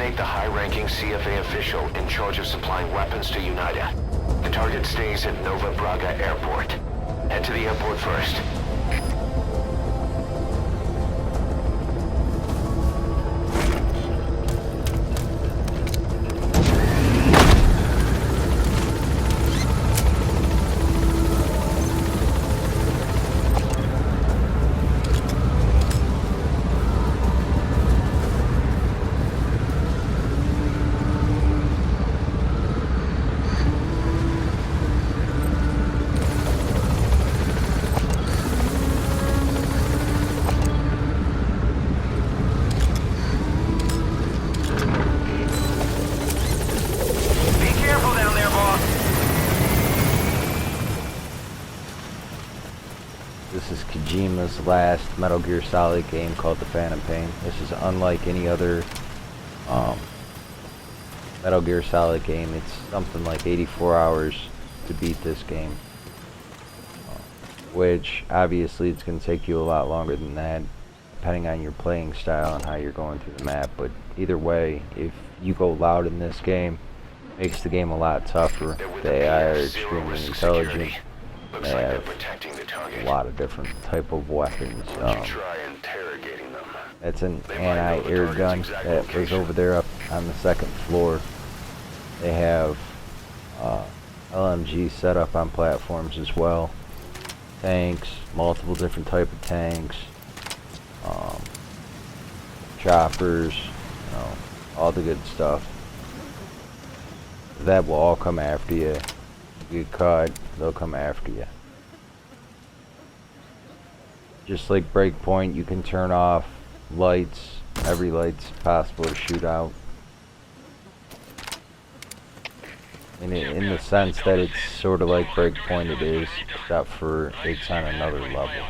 Locate the high-ranking CFA official in charge of supplying weapons to UNITA. The target stays at Nova Braga Airport. Head to the airport first. This is Kojima's last Metal Gear Solid game called The Phantom Pain. This is unlike any other Metal Gear Solid game. It's something like 84 hours to beat this game. Which, obviously, it's going to take you a lot longer than that, depending on your playing style and how you're going through the map. But either way, if you go loud in this game, it makes the game a lot tougher. The AI are extremely intelligent. They have a lot of different type of weapons. That's an anti-air gun that was over there up on the second floor. They have LMG set up on platforms as well. Tanks, multiple different type of tanks, choppers, all the good stuff. That will all come after you. If you get caught, they'll come after you. Just like Breakpoint, you can turn off lights. Every light's possible to shoot out. In the sense that it's sort of like Breakpoint, it is, except for it's on another level.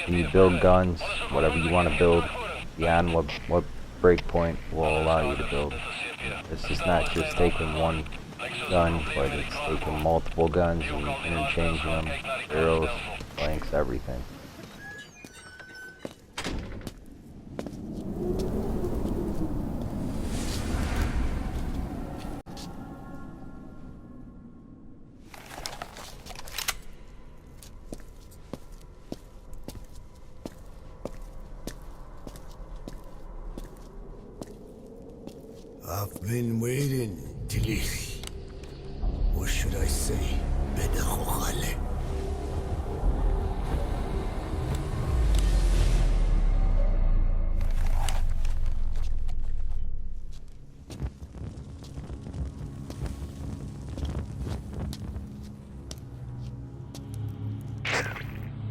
And you build guns, whatever you want to build, beyond what Breakpoint will allow you to build. This is not just taking one gun, but it's taking multiple guns and interchanging them, barrels, blanks, everything. I've been waiting, Tilly. Or should I say, Bedahokhale.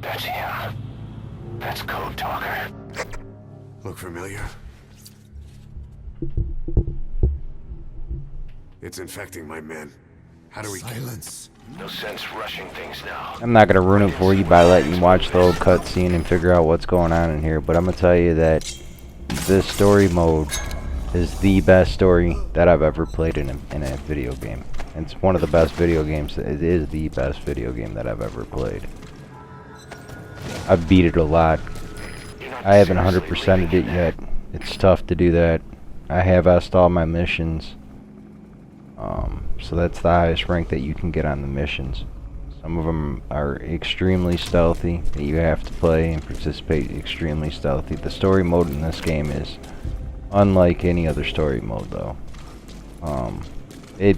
That's him. That's Code Talker. Look familiar? It's infecting my men. How do we silence? No sense rushing things now. I'm not going to ruin it for you by letting you watch the whole cutscene and figure out what's going on in here, but I'm going to tell you that this story mode is the best story that I've ever played in a video game. It's one of the best video games. It is the best video game that I've ever played. I've beat it a lot. I haven't 100%ed it yet. It's tough to do that. I have asked all my missions. So that's the highest rank that you can get on the missions. Some of them are extremely stealthy, that you have to play and participate extremely stealthy. The story mode in this game is unlike any other story mode though. It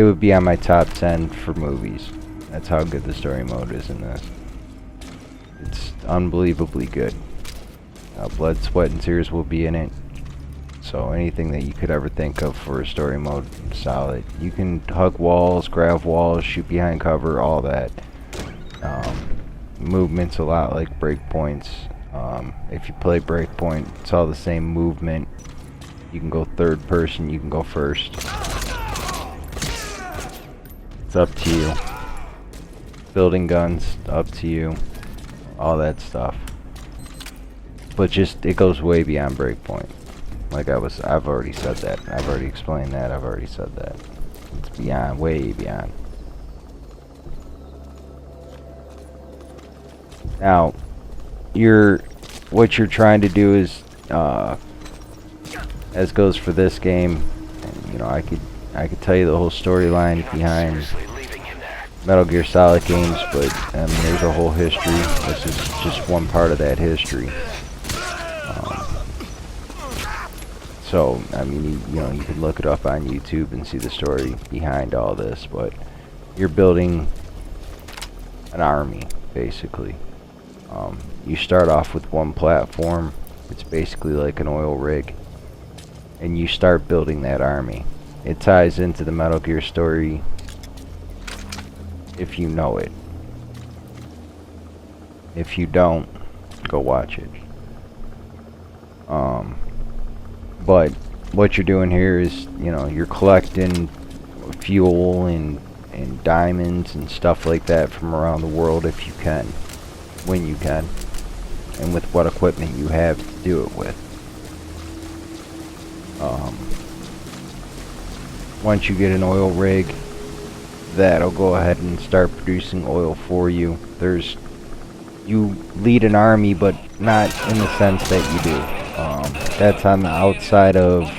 would be on my top 10 for movies. That's how good the story mode is in this. It's unbelievably good. Blood, sweat, and tears will be in it. So anything that you could ever think of for a story mode, solid. You can hug walls, grab walls, shoot behind cover, all that. Movement's a lot like Breakpoints. If you play Breakpoint, it's all the same movement. You can go third person, you can go first. It's up to you. Building guns, up to you. All that stuff. But just, it goes way beyond Breakpoint. I've already said that. I've already explained that. I've already said that. It's beyond, way beyond. Now, what you're trying to do is as goes for this game. And, you know, I could tell you the whole storyline behind Seriously leaving him there. Metal Gear Solid games, but I mean, there's a whole history. This is just one part of that history. So, I mean, you know, you can look it up on YouTube and see the story behind all this, but you're building an army, basically. You start off with one platform. It's basically like an oil rig, and you start building that army. It ties into the Metal Gear story if you know it. If you don't, go watch it. But what you're doing here is, you know, you're collecting fuel and diamonds and stuff like that from around the world if you can, when you can, and with what equipment you have to do it with. Once you get an oil rig, that'll go ahead and start producing oil for you. You lead an army, but not in the sense that you do. That's on the outside of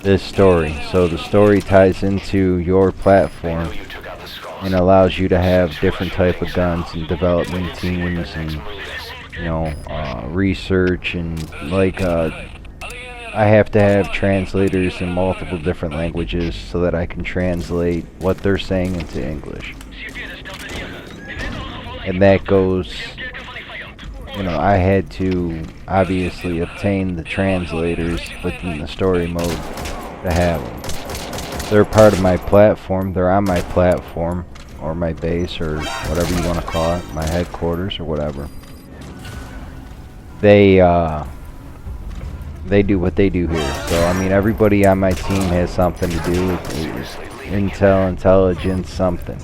this story. So the story ties into your platform and allows you to have different type of guns and development teams and, you know, research and like I have to have translators in multiple different languages so that I can translate what they're saying into English. And that goes, you know, I had to obviously obtain the translators within the story mode to have them. They're part of my platform. They're on my platform or my base or whatever you want to call it, my headquarters or whatever. They do what they do here. So, I mean, everybody on my team has something to do with intel, intelligence, something.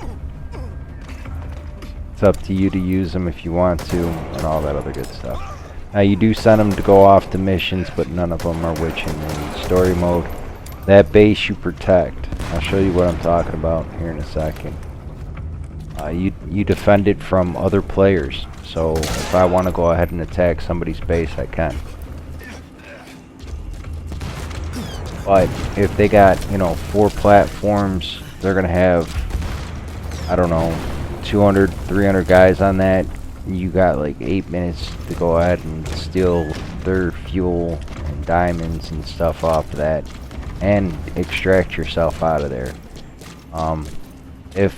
It's up to you to use them if you want to, and all that other good stuff. Now, you do send them to go off to missions, but none of them are witching in story mode. That base you protect. I'll show you what I'm talking about here in a second. You defend it from other players. So, if I want to go ahead and attack somebody's base, I can. But if they got, you know, 4 platforms, they're going to have, I don't know, 200, 300 guys on that. You got like 8 minutes to go ahead and steal their fuel and diamonds and stuff off of that and extract yourself out of there. If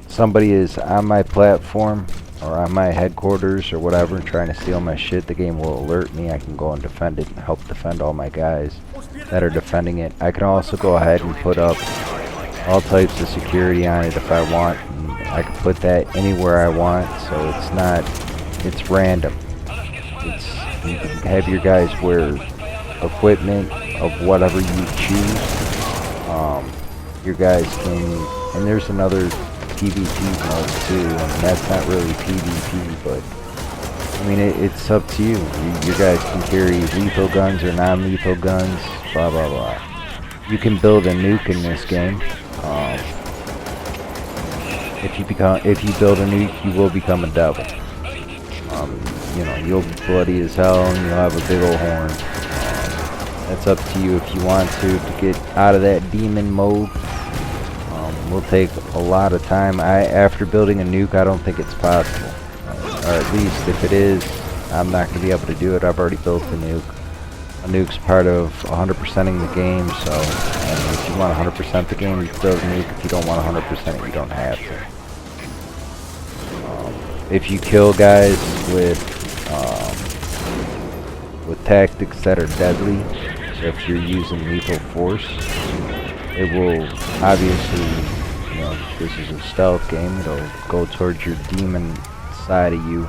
somebody is on my platform or on my headquarters or whatever trying to steal my shit, the game will alert me. I can go and defend it and help defend all my guys that are defending it. I can also go ahead and put up all types of security on it if I want. And I can put that anywhere I want, so it's random. You can have your guys wear equipment of whatever you choose. Your guys can, and there's another PvP mode too. I mean, that's not really PvP, but I mean, it's up to you. You guys can carry lethal guns or non-lethal guns, blah blah blah. You can build a nuke in this game. If you build a nuke, you will become a devil. You know, you'll be bloody as hell and you'll have a big old horn. That's up to you if you want to get out of that demon mode. Will take a lot of time. After building a nuke, I don't think it's possible. Or at least if it is, I'm not going to be able to do it. I've already built a nuke. A nuke's part of 100%ing the game, so if you want 100% the game, you can build a nuke. If you don't want 100% it, you don't have to. If you kill guys with tactics that are deadly, so if you're using lethal force, it will obviously, you know, this is a stealth game, it'll go towards your demon side of you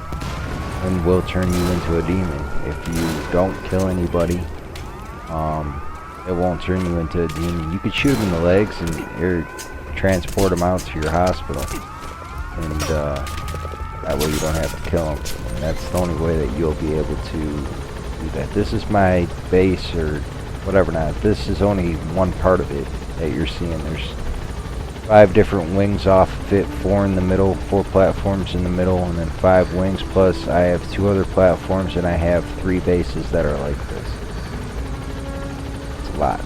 and will turn you into a demon. If you don't kill anybody, it won't turn you into a demon. You could shoot them in the legs and transport them out to your hospital, and that way you don't have to kill them. And that's the only way that you'll be able to do that. This is my base or whatever. Not this is only one part of it that you're seeing. There's 5 different wings off of it, 4 in the middle, 4 platforms in the middle, and then 5 wings, plus I have 2 other platforms and I have 3 bases that are like this. lot.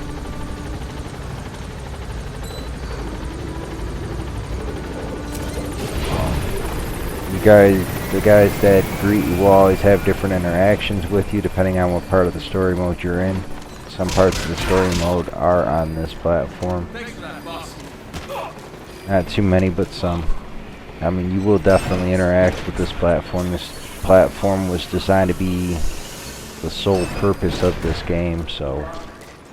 The guys that greet you will always have different interactions with you depending on what part of the story mode you're in. Some parts of the story mode are on this platform. Not too many, but some. I mean, you will definitely interact with this platform. This platform was designed to be the sole purpose of this game, so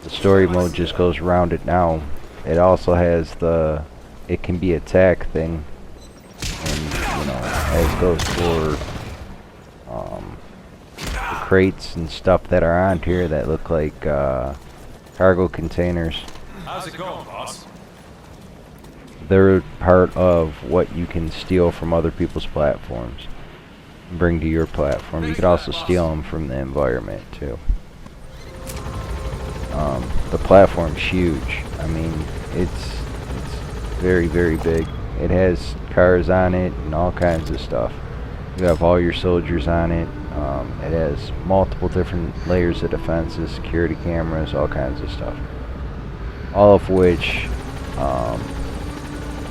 the story mode just goes around it now. It also has the it can be attack thing, and you know, as goes for the crates and stuff that are on here that look like cargo containers. How's it going, boss? They're part of what you can steal from other people's platforms and bring to your platform. You could also steal them from the environment too. The platform's huge. I mean, it's very, very big. It has cars on it and all kinds of stuff. You have all your soldiers on it. It has multiple different layers of defenses, security cameras, all kinds of stuff. All of which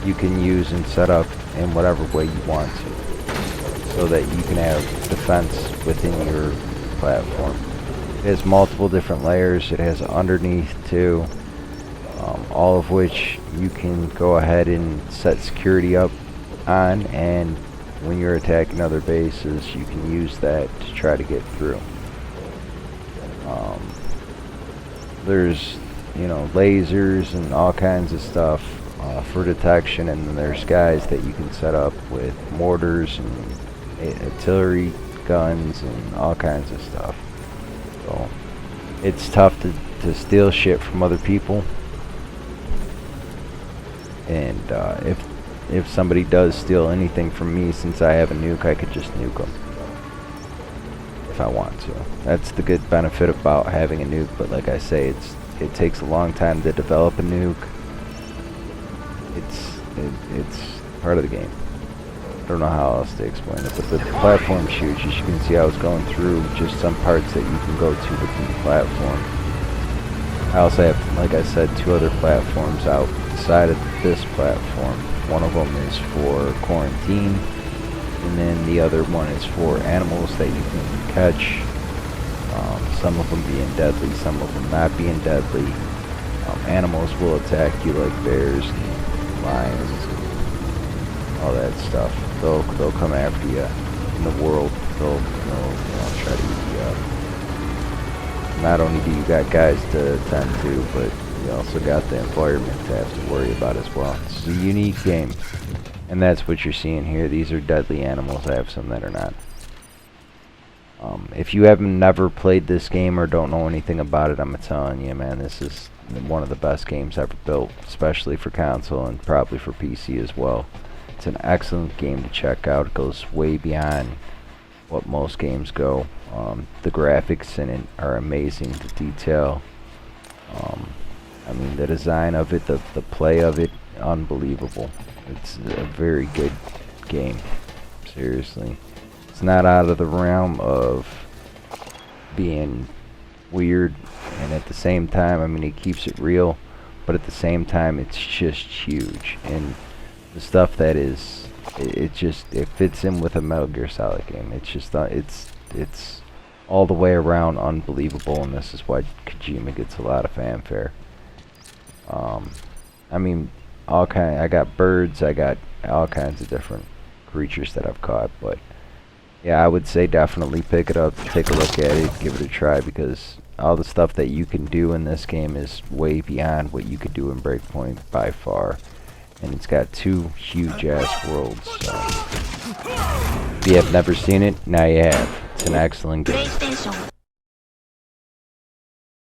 you can use and set up in whatever way you want to, so that you can have defense within your platform. It has multiple different layers. It has underneath too, all of which you can go ahead and set security up on, and when you're attacking other bases you can use that to try to get through. There's, you know, lasers and all kinds of stuff for detection, and then there's guys that you can set up with mortars and artillery guns and all kinds of stuff. So it's tough to steal shit from other people, and if somebody does steal anything from me, since I have a nuke, I could just nuke them if I want to. That's the good benefit about having a nuke, but like I say, it takes a long time to develop a nuke. It's part of the game. I don't know how else to explain it, but the platform's huge. As you can see, I was going through just some parts that you can go to within the platform. I also have, like I said, 2 other platforms outside of this platform. One of them is for quarantine, and then the other one is for animals that you can catch. Some of them being deadly, some of them not being deadly. Animals will attack you like bears and lions and all that stuff. They'll come after you in the world. They'll try to eat you up. Not only do you got guys to attend to, but you also got the environment to have to worry about as well. It's a unique game, and that's what you're seeing here. These are deadly animals. I have some that are not. If you haven't never played this game or don't know anything about it, I'm telling you, man, this is one of the best games ever built, especially for console and probably for PC as well. It's an excellent game to check out. It goes way beyond what most games go. The graphics in it are amazing. The detail, I mean, the design of it, the play of it, unbelievable. It's a very good game. Seriously, it's not out of the realm of being weird, and at the same time, I mean, it keeps it real, but at the same time, it's just huge. And the stuff that is, it fits in with a Metal Gear Solid game. It's just it's all the way around unbelievable, and this is why Kojima gets a lot of fanfare. I mean, I got birds, I got all kinds of different creatures that I've caught, but yeah, I would say definitely pick it up, take a look at it, give it a try, because all the stuff that you can do in this game is way beyond what you could do in Breakpoint by far. And it's got 2 huge ass worlds, so if you have never seen it, now you have. It's an excellent game.